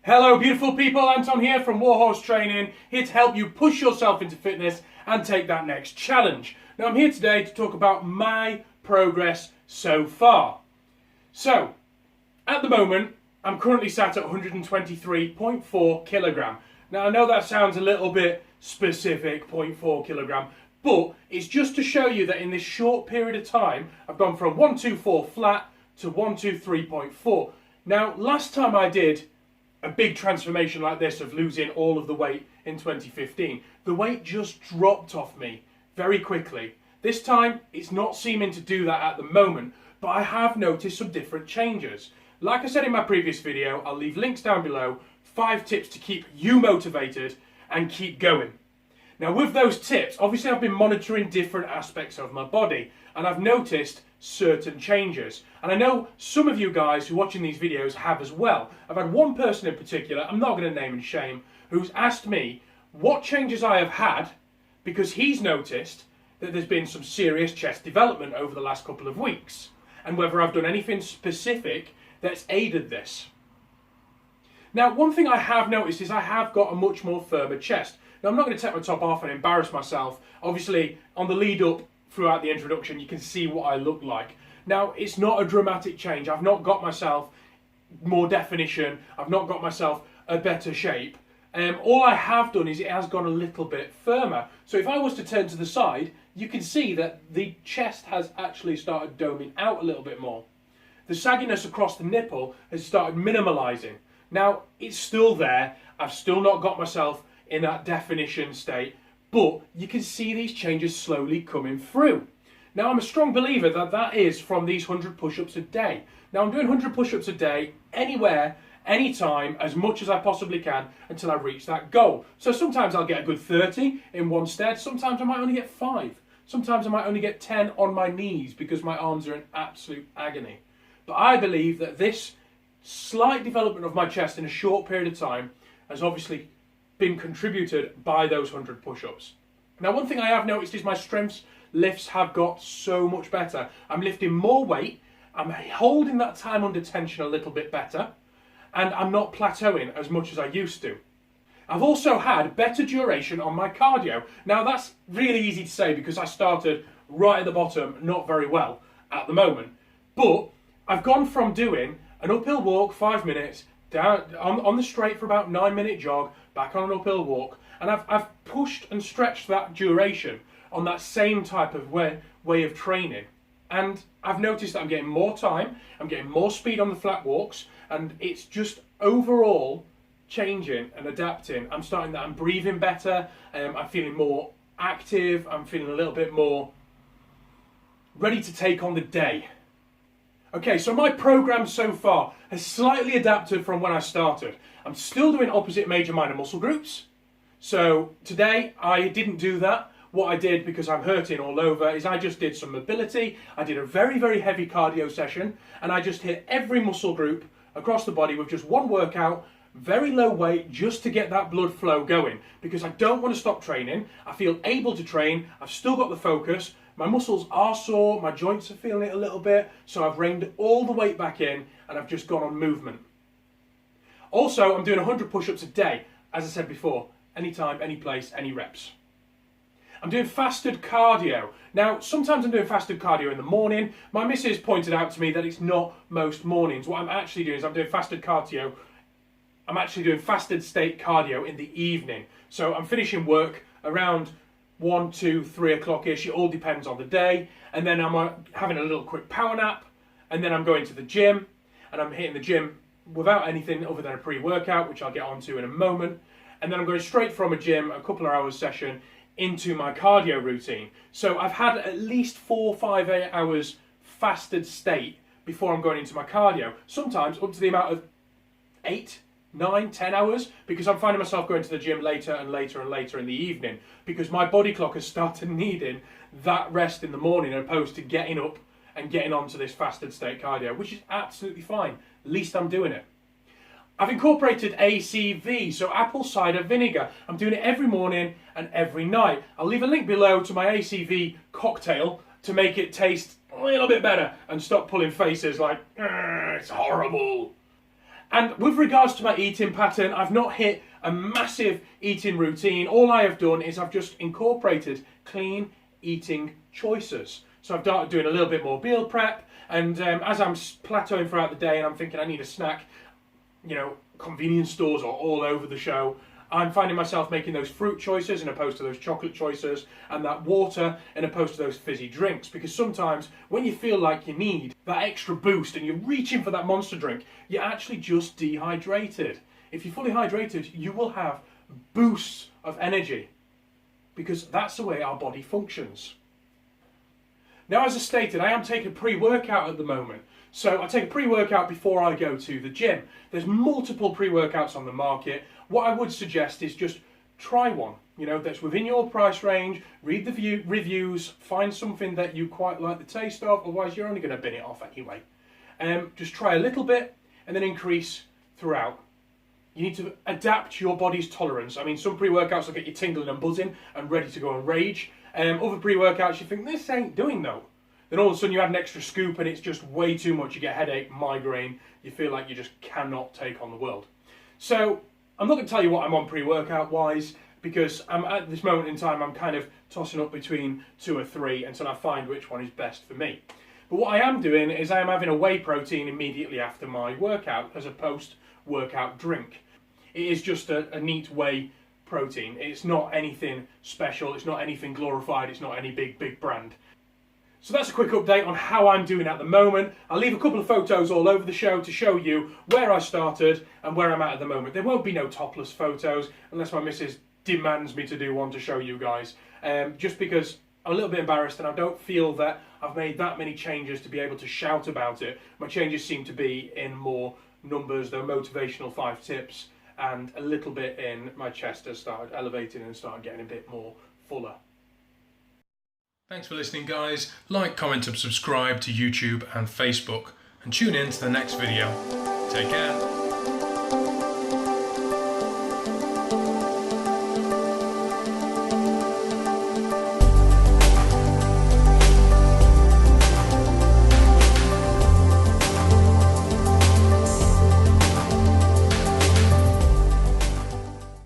Hello beautiful people, Anton here from Warhorse Training, here to help you push yourself into fitness and take that next challenge. Now I'm here today to talk about my progress so far. So, at the moment, I'm currently sat at 123.4 kilogram. Now I know that sounds a little bit specific, 0.4 kilogram, but it's just to show you that in this short period of time, I've gone from 124 flat to 123.4. Now, last time I did a big transformation like this of losing all of the weight in 2015, the weight just dropped off me very quickly. This time, it's not seeming to do that at the moment, but I have noticed some different changes. Like I said in my previous video, I'll leave links down below, 5 tips to keep you motivated and keep going. Now with those tips, obviously I've been monitoring different aspects of my body and I've noticed certain changes. And I know some of you guys who are watching these videos have as well. I've had one person in particular, I'm not going to name and shame, who's asked me what changes I have had because he's noticed that there's been some serious chest development over the last couple of weeks and whether I've done anything specific that's aided this. Now, one thing I have noticed is I have got a much more firmer chest. Now, I'm not going to take my top off and embarrass myself. Obviously, on the lead up throughout the introduction, you can see what I look like. Now, it's not a dramatic change. I've not got myself more definition. I've not got myself a better shape. All I have done is it has gone a little bit firmer. So if I was to turn to the side, you can see that the chest has actually started doming out a little bit more. The sagginess across the nipple has started minimalising. Now, it's still there. I've still not got myself in that definition state, but you can see these changes slowly coming through. Now, I'm a strong believer that that is from these 100 push-ups a day. Now, I'm doing 100 push-ups a day, anywhere, anytime, as much as I possibly can until I reach that goal. So sometimes I'll get a good 30 in one stead. Sometimes I might only get 5. Sometimes I might only get 10 on my knees because my arms are in absolute agony. But I believe that this slight development of my chest in a short period of time has obviously been contributed by those 100 push-ups. Now, one thing I have noticed is my strength lifts have got so much better. I'm lifting more weight, I'm holding that time under tension a little bit better, and I'm not plateauing as much as I used to. I've also had better duration on my cardio. Now, that's really easy to say because I started right at the bottom, not very well at the moment. But I've gone from doing an uphill walk 5 minutes, down on the straight for about 9-minute jog, back on an uphill walk, and I've pushed and stretched that duration on that same type of way of training. And I've noticed that I'm getting more time, I'm getting more speed on the flat walks, and it's just overall changing and adapting. I'm breathing better, I'm feeling more active, I'm feeling a little bit more ready to take on the day. Okay, so my program so far has slightly adapted from when I started. I'm still doing opposite major minor muscle groups. So today I didn't do that. What I did, because I'm hurting all over, is I just did some mobility. I did a very, very heavy cardio session and I just hit every muscle group across the body with just one workout, very low weight, just to get that blood flow going. Because I don't want to stop training. I feel able to train. I've still got the focus. My muscles are sore, my joints are feeling it a little bit, so I've reined all the weight back in and I've just gone on movement. Also, I'm doing 100 push-ups a day, as I said before, anytime, any place, any reps. I'm doing fasted cardio. Now, sometimes I'm doing fasted cardio in the morning. My missus pointed out to me that it's not most mornings. What I'm actually doing is I'm doing fasted cardio. I'm actually doing fasted state cardio in the evening. So I'm finishing work around 1, 2, 3 o'clock-ish, it all depends on the day, and then I'm having a little quick power nap, and then I'm going to the gym, and I'm hitting the gym without anything other than a pre-workout, which I'll get onto in a moment, and then I'm going straight from a gym, a couple of hours session, into my cardio routine. So I've had at least 4, 5, 8 hours fasted state before I'm going into my cardio, sometimes up to the amount of 8, 9, 10 hours, because I'm finding myself going to the gym later and later and later in the evening because my body clock has started needing that rest in the morning as opposed to getting up and getting onto this fasted state cardio, which is absolutely fine. At least I'm doing it. I've incorporated ACV, so apple cider vinegar. I'm doing it every morning and every night. I'll leave a link below to my ACV cocktail to make it taste a little bit better and stop pulling faces like, it's horrible. And with regards to my eating pattern, I've not hit a massive eating routine. All I have done is I've just incorporated clean eating choices. So I've started doing a little bit more meal prep, and as I'm plateauing throughout the day and I'm thinking I need a snack, you know, convenience stores are all over the show. I'm finding myself making those fruit choices in opposed to those chocolate choices, and that water in opposed to those fizzy drinks. Because sometimes when you feel like you need that extra boost and you're reaching for that monster drink, you're actually just dehydrated. If you're fully hydrated, you will have boosts of energy, because that's the way our body functions. Now, as I stated, I am taking a pre-workout at the moment. So I take a pre-workout before I go to the gym. There's multiple pre-workouts on the market. What I would suggest is just try one, you know, that's within your price range. Read the reviews, find something that you quite like the taste of, otherwise you're only going to bin it off anyway. Just try a little bit and then increase throughout. You need to adapt your body's tolerance. I mean, some pre-workouts will get you tingling and buzzing and ready to go and rage. Other pre-workouts you think, this ain't doing though. Then all of a sudden you add an extra scoop and it's just way too much. You get headache, migraine, you feel like you just cannot take on the world. So I'm not going to tell you what I'm on pre-workout wise, because I'm at this moment in time I'm kind of tossing up between 2 or 3 until I find which one is best for me. But what I am doing is I am having a whey protein immediately after my workout as a post-workout drink. It is just a neat whey protein. It's not anything special, it's not anything glorified, it's not any big brand. So that's a quick update on how I'm doing at the moment. I'll leave a couple of photos all over the show to show you where I started and where I'm at the moment. There won't be no topless photos unless my missus demands me to do one to show you guys. Just because I'm a little bit embarrassed and I don't feel that I've made that many changes to be able to shout about it. My changes seem to be in more numbers, though motivational 5 tips, and a little bit in my chest has started elevating and started getting a bit more fuller. Thanks for listening, guys. Like, comment and subscribe to YouTube and Facebook, and tune in to the next video. Take care.